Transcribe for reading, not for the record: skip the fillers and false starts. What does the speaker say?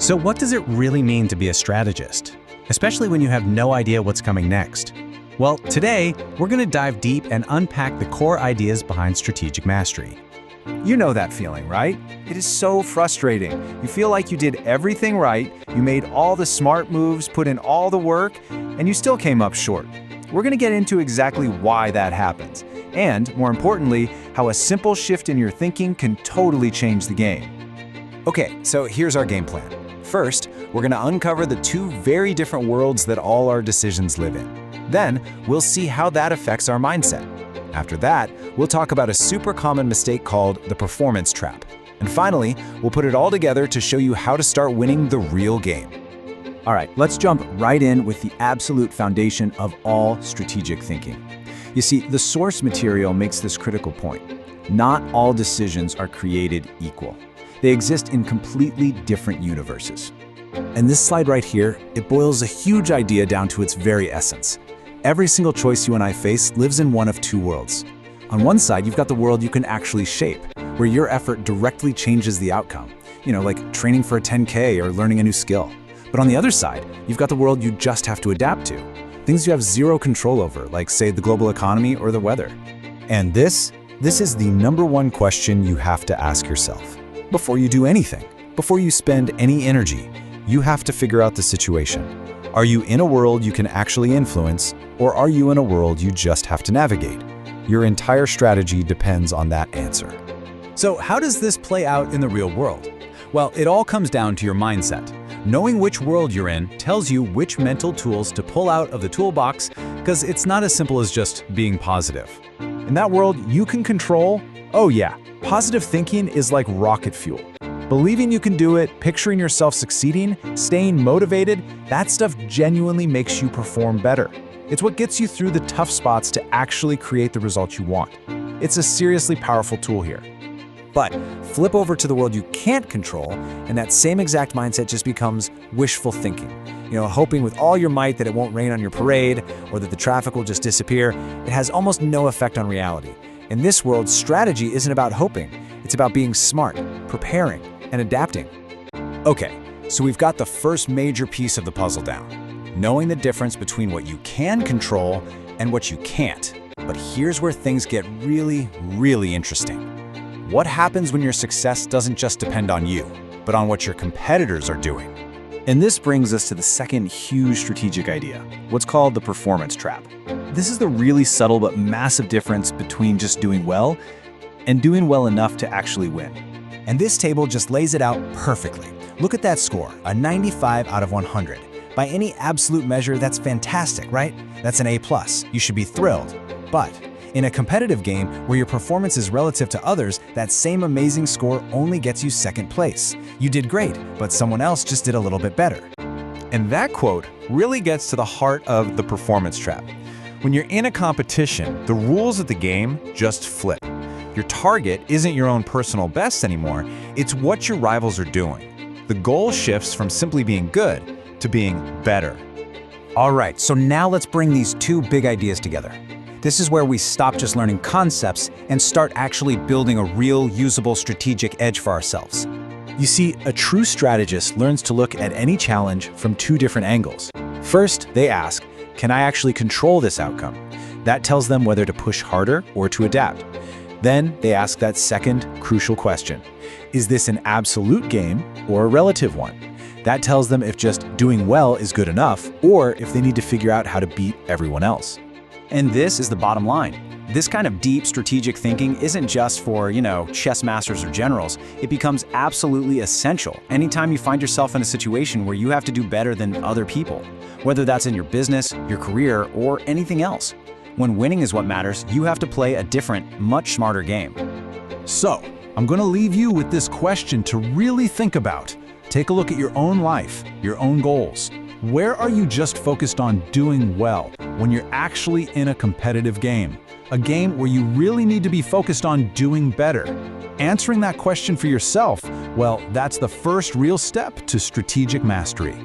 So what does it really mean to be a strategist? Especially when you have no idea what's coming next. Well, today, we're going to dive deep and unpack the core ideas behind strategic mastery. You know that feeling, right? It is so frustrating. You feel like you did everything right, you made all the smart moves, put in all the work, and you still came up short. We're going to get into exactly why that happens, and, more importantly, how a simple shift in your thinking can totally change the game. Okay, so here's our game plan. First, we're going to uncover the two very different worlds that all our decisions live in. Then, we'll see how that affects our mindset. After that, we'll talk about a super common mistake called the performance trap. And finally, we'll put it all together to show you how to start winning the real game. All right, let's jump right in with the absolute foundation of all strategic thinking. You see, the source material makes this critical point. Not all decisions are created equal. They exist in completely different universes. And this slide right here, it boils a huge idea down to its very essence. Every single choice you and I face lives in one of two worlds. On one side, you've got the world you can actually shape, where your effort directly changes the outcome. Like training for a 10K or learning a new skill. But on the other side, you've got the world you just have to adapt to. Things you have zero control over, like say the global economy or the weather. And this is the #1 question you have to ask yourself. Before you do anything, before you spend any energy, you have to figure out the situation. Are you in a world you can actually influence, or are you in a world you just have to navigate? Your entire strategy depends on that answer. So how does this play out in the real world? Well, it all comes down to your mindset. Knowing which world you're in tells you which mental tools to pull out of the toolbox, because it's not as simple as just being positive. In that world you can control, oh yeah, positive thinking is like rocket fuel. Believing you can do it, picturing yourself succeeding, staying motivated, that stuff genuinely makes you perform better. It's what gets you through the tough spots to actually create the results you want. It's a seriously powerful tool here. But flip over to the world you can't control, and that same exact mindset just becomes wishful thinking. Hoping with all your might that it won't rain on your parade, or that the traffic will just disappear. It has almost no effect on reality. In this world, strategy isn't about hoping. It's about being smart, preparing, and adapting. Okay, so we've got the first major piece of the puzzle down. Knowing the difference between what you can control and what you can't. But here's where things get really, really interesting. What happens when your success doesn't just depend on you, but on what your competitors are doing? And this brings us to the second huge strategic idea, what's called the performance trap. This is the really subtle but massive difference between just doing well and doing well enough to actually win. And this table just lays it out perfectly. Look at that score, a 95 out of 100. By any absolute measure, that's fantastic, right? That's an A+. You should be thrilled. But in a competitive game where your performance is relative to others, that same amazing score only gets you second place. You did great, but someone else just did a little bit better. And that quote really gets to the heart of the performance trap. When you're in a competition, the rules of the game just flip. Your target isn't your own personal best anymore, it's what your rivals are doing. The goal shifts from simply being good to being better. All right, so now let's bring these two big ideas together. This is where we stop just learning concepts and start actually building a real, usable strategic edge for ourselves. You see, a true strategist learns to look at any challenge from two different angles. First, they ask, can I actually control this outcome? That tells them whether to push harder or to adapt. Then they ask that second, crucial question. Is this an absolute game or a relative one? That tells them if just doing well is good enough, or if they need to figure out how to beat everyone else. And this is the bottom line. This kind of deep strategic thinking isn't just for, chess masters or generals. It becomes absolutely essential anytime you find yourself in a situation where you have to do better than other people, whether that's in your business, your career, or anything else. When winning is what matters, you have to play a different, much smarter game. So, I'm going to leave you with this question to really think about. Take a look at your own life, your own goals. Where are you just focused on doing well when you're actually in a competitive game? A game where you really need to be focused on doing better. Answering that question for yourself, well, that's the first real step to strategic mastery.